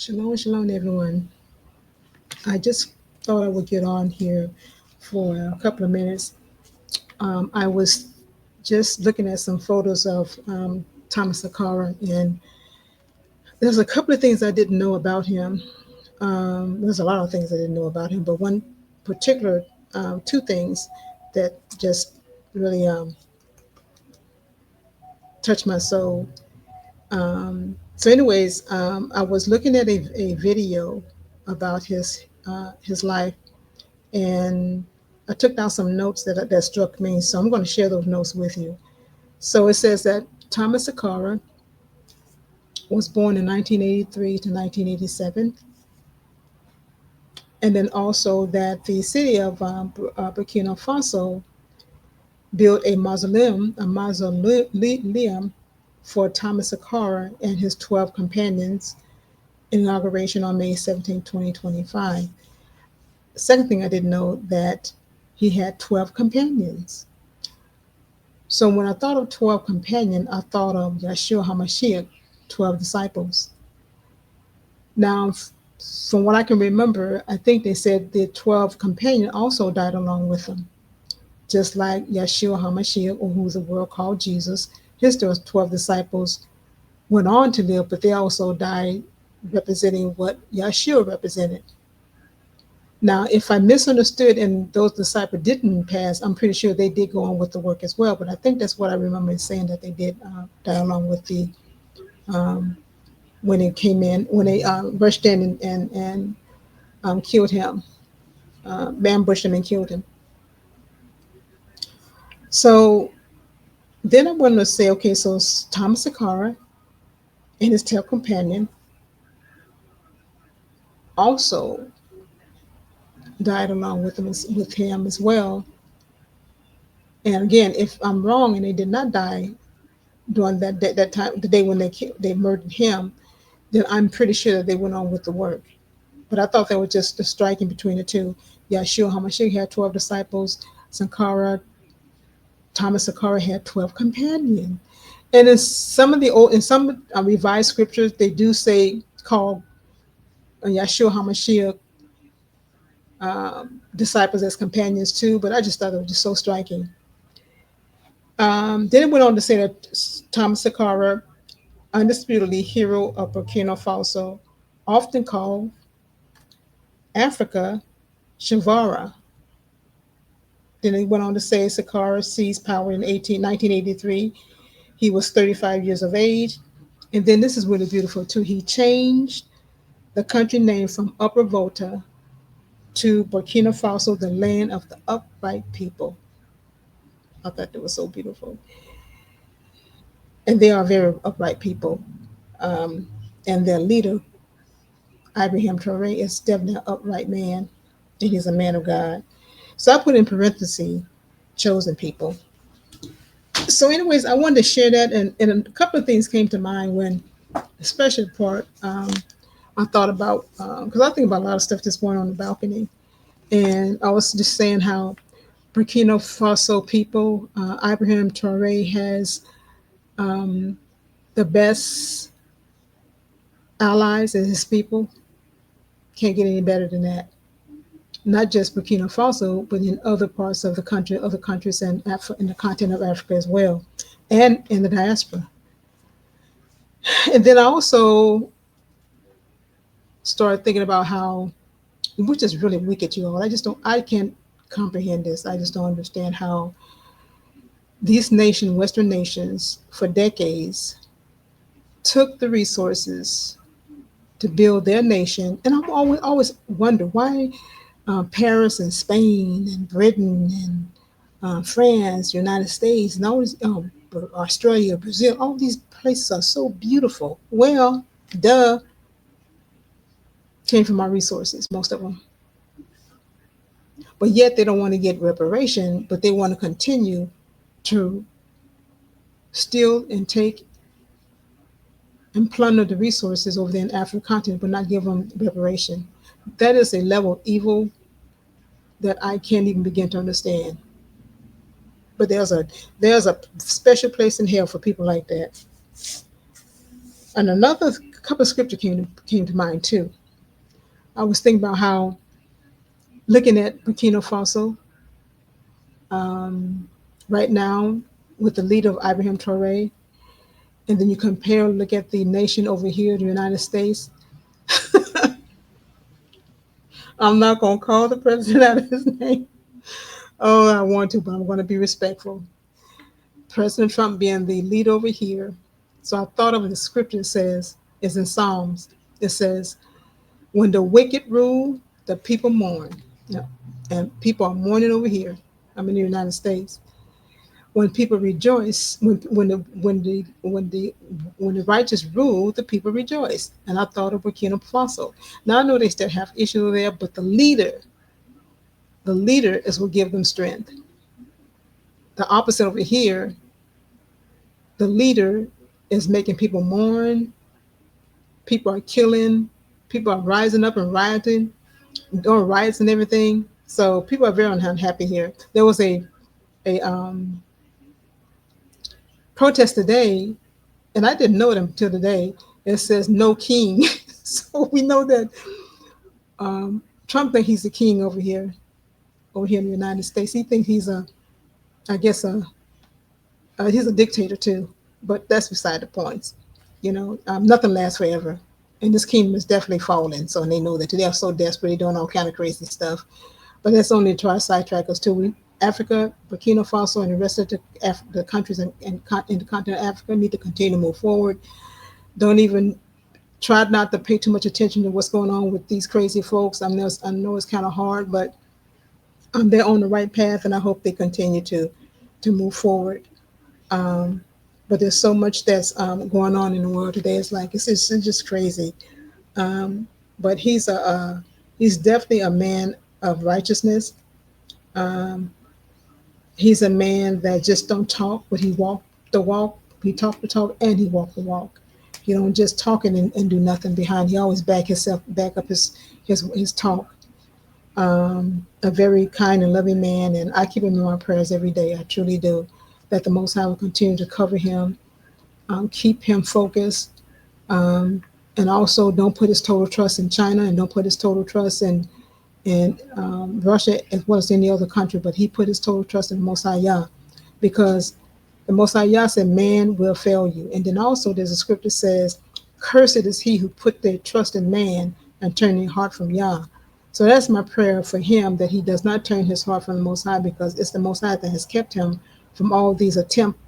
Shalom, shalom, everyone. I just thought I would get on here for a couple of minutes. I was just looking at some photos of Thomas Sankara, and there's a couple of things I didn't know about him. There's a lot of things I didn't know about him, but one particular, two things that just really touched my soul. I was looking at a video about his life, and I took down some notes that struck me. So I'm going to share those notes with you. So it says that Thomas Sankara was born in 1983 to 1987, and then also that the city of Burkina Faso built a mausoleum for Thomas Sankara and his 12 companions, inauguration on May 17, 2025. The second thing I didn't know that he had 12 companions. So when I thought of 12 companion, I thought of Yeshua HaMashiach, 12 disciples. Now, from what I can remember, I think they said the 12 companion also died along with him. Just like Yeshua HaMashiach, or who the world called Jesus, his 12 disciples went on to live, but they also died representing what Yeshua represented. Now, if I misunderstood and those disciples didn't pass, I'm pretty sure they did go on with the work as well. But I think that's what I remember saying, that they did die along with the when it came in, when they rushed in and killed him, ambushed him and killed him. So then I wanted to say, okay, so Thomas Sankara and his 12 companion also died along with him as well. And again, if I'm wrong and they did not die during that time, the day when they murdered him, then I'm pretty sure that they went on with the work. But I thought that was just the striking between the two. Yeshua HaMashiach had 12 disciples. Thomas Sankara had 12 companions. And in some revised scriptures, they do say call Yeshua HaMashiach disciples as companions too. But I just thought it was just so striking. Then it went on to say that Thomas Sankara, undisputedly hero of Burkina Faso, often called Africa Chavara. Then he went on to say Sankara seized power in 1983. He was 35 years of age. And then this is really beautiful too. He changed the country name from Upper Volta to Burkina Faso, the land of the upright people. I thought that was so beautiful. And they are very upright people. And their leader, Ibrahim Traore, is definitely an upright man, and he's a man of God. So I put in parentheses, chosen people. So, anyways, I wanted to share that, and a couple of things came to mind when, the special part, I thought about, because I think about a lot of stuff that's going on the balcony, and I was just saying how Burkina Faso people, Ibrahim Traore has the best allies as his people. Can't get any better than that. Not just Burkina Faso, but in other parts of the country, other countries in the continent of Africa as well, and in the diaspora. And then I also started thinking about how, which is really wicked, you all. I can't comprehend this. I just don't understand how these Western nations, for decades, took the resources to build their nation. And I've always wondered why Paris and Spain and Britain and France, United States, and all these, Australia, Brazil, all these places are so beautiful. Well, duh, came from our resources, most of them. But yet they don't want to get reparation, but they want to continue to steal and take and plunder the resources over there in African continent, but not give them reparation. That is a level of evil that I can't even begin to understand. But there's a special place in hell for people like that. And another couple of scripture came to mind too. I was thinking about how looking at Burkina Faso um, right now with the leader of Ibrahim Traore, and then you compare, look at the nation over here, the United States. I'm not going to call the president out of his name. Oh, I want to, but I'm going to be respectful. President Trump being the leader over here. So I thought of the scripture that says, it's in Psalms. It says, when the wicked rule, the people mourn. Yeah. And people are mourning over here. I'm in the United States. When people rejoice, when the righteous rule, the people rejoice. And I thought of Burkina Faso. Now I know they still have issues there, but the leader is what gives them strength. The opposite over here, the leader is making people mourn. People are killing. People are rising up and rioting, doing riots and everything. So people are very unhappy here. There was a protest today, and I didn't know it until today. It says no king, so we know that Trump thinks he's the king over here in the United States. He thinks he's I guess he's a dictator too. But that's beside the point. Nothing lasts forever, and this kingdom is definitely falling. So and they know that they are so desperate, they're doing all kind of crazy stuff. But that's only to try to sidetrack us too. Africa, Burkina Faso, and the rest of the countries in the continent of Africa need to continue to move forward. Don't even try not to pay too much attention to what's going on with these crazy folks. I know it's kind of hard, but they're on the right path, and I hope they continue to move forward. Um, but there's so much that's going on in the world today. It's just crazy. Um, but he's definitely a man of righteousness. Um, he's a man that just don't talk, but he walk the walk. He talk the talk, and he walk the walk. He don't just talking and do nothing behind. He always back up his talk. A very kind and loving man, and I keep him in my prayers every day. I truly do. That the Most High will continue to cover him, keep him focused, um, and also don't put his total trust in China, and don't put his total trust in Russia as well as any other country. But he put his total trust in the Most High Yah, because the Most High Yah said, "Man will fail you." And then also there's a scripture that says, "Cursed is he who put their trust in man and turn their heart from Yah." So that's my prayer for him, that he does not turn his heart from the Most High, because it's the Most High that has kept him from all these attempt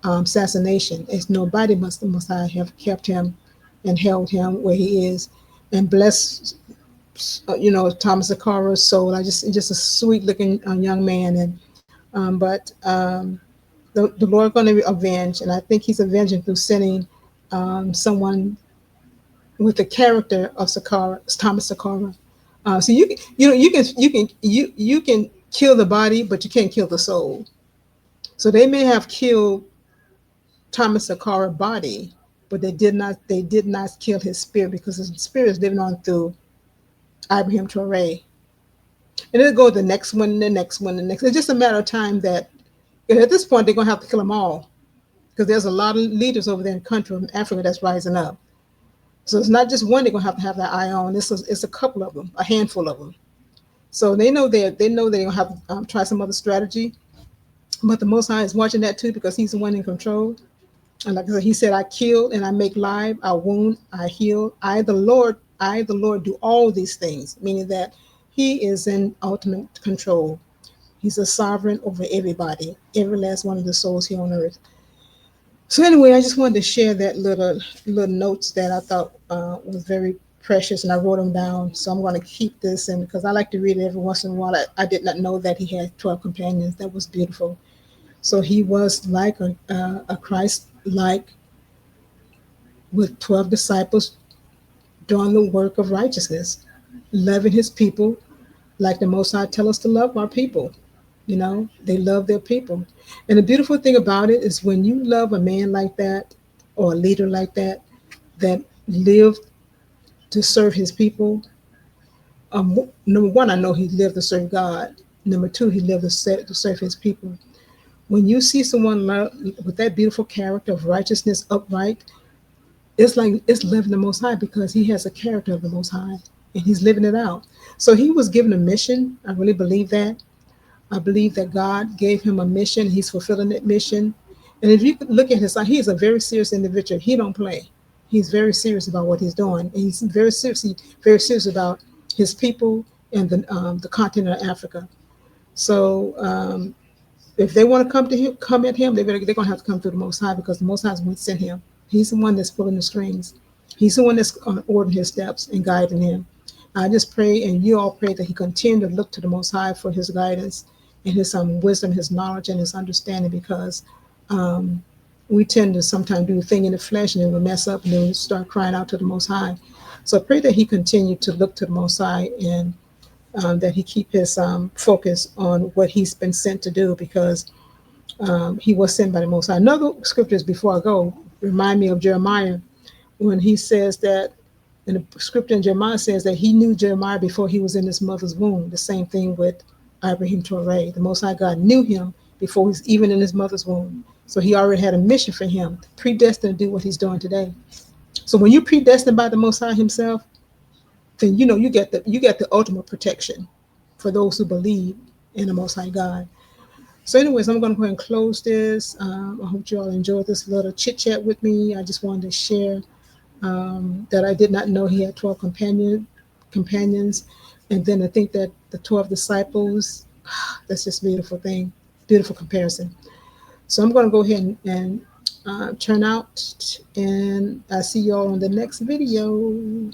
assassination. It's nobody but the Most High have kept him and held him where he is, and bless Thomas Sankara's soul. Just a sweet looking young man, and the Lord going to avenge, and I think He's avenging through sending someone with the character of Sankara, Thomas Sankara. So you can kill the body, but you can't kill the soul. So they may have killed Thomas Sankara's body, but they did not kill his spirit, because his spirit is living on through Ibrahim Traore. And it'll go to the next one, the next one, the next. It's just a matter of time that at this point they're gonna have to kill them all, because there's a lot of leaders over there in the country in Africa that's rising up. So it's not just one they're gonna have that eye on. It's a couple of them, a handful of them. So they know they're gonna have to try some other strategy. But the Most High is watching that too, because He's the one in control. And like I said, He said, "I kill and I make live, I wound, I heal. I the Lord do all these things," meaning that He is in ultimate control. He's a sovereign over everybody, every last one of the souls here on earth. So anyway, I just wanted to share that little notes that I thought was very precious, and I wrote them down. So I'm going to keep this, and because I like to read it every once in a while. I did not know that he had 12 companions. That was beautiful. So he was like a Christ like, with 12 disciples doing the work of righteousness, loving his people like the Most High tell us to love our people. They love their people. And the beautiful thing about it is, when you love a man like that, or a leader like that lived to serve his people, number one, I know he lived to serve God. Number two, he lived to serve his people. When you see someone with that beautiful character of righteousness, upright, it's like it's living the Most High because he has a character of the Most High and he's living it out. So he was given a mission. I really believe that. I believe that God gave him a mission. He's fulfilling that mission. And if you look at his life, he is a very serious individual. He don't play. He's very serious about what he's doing. And he's very serious about his people and the continent of Africa. So if they want to come to him, come at him, they're gonna have to come through the Most High because the Most High is the one that sent him. He's the one that's pulling the strings. He's the one that's ordering his steps and guiding him. I just pray, and you all pray that he continue to look to the Most High for his guidance and his wisdom, his knowledge, and his understanding. Because um, we tend to sometimes do a thing in the flesh, and then we mess up, and then we start crying out to the Most High. So I pray that he continue to look to the Most High and that he keep his focus on what he's been sent to do because he was sent by the Most High. Another scriptures before I go remind me of Jeremiah when he says that in the scripture in Jeremiah says that he knew Jeremiah before he was in his mother's womb. The same thing with Ibrahim Torre. The Most High God knew him before he's even in his mother's womb. So he already had a mission for him, predestined to do what he's doing today. So when you're predestined by the Most High himself, then you know you get the ultimate protection for those who believe in the Most High God. So, anyways, I'm going to go ahead and close this. I hope you all enjoyed this little chit chat with me. I just wanted to share that I did not know he had 12 companions, and then I think that the 12 disciples. That's just a beautiful thing, beautiful comparison. So I'm going to go ahead and turn out, and I see you all on the next video.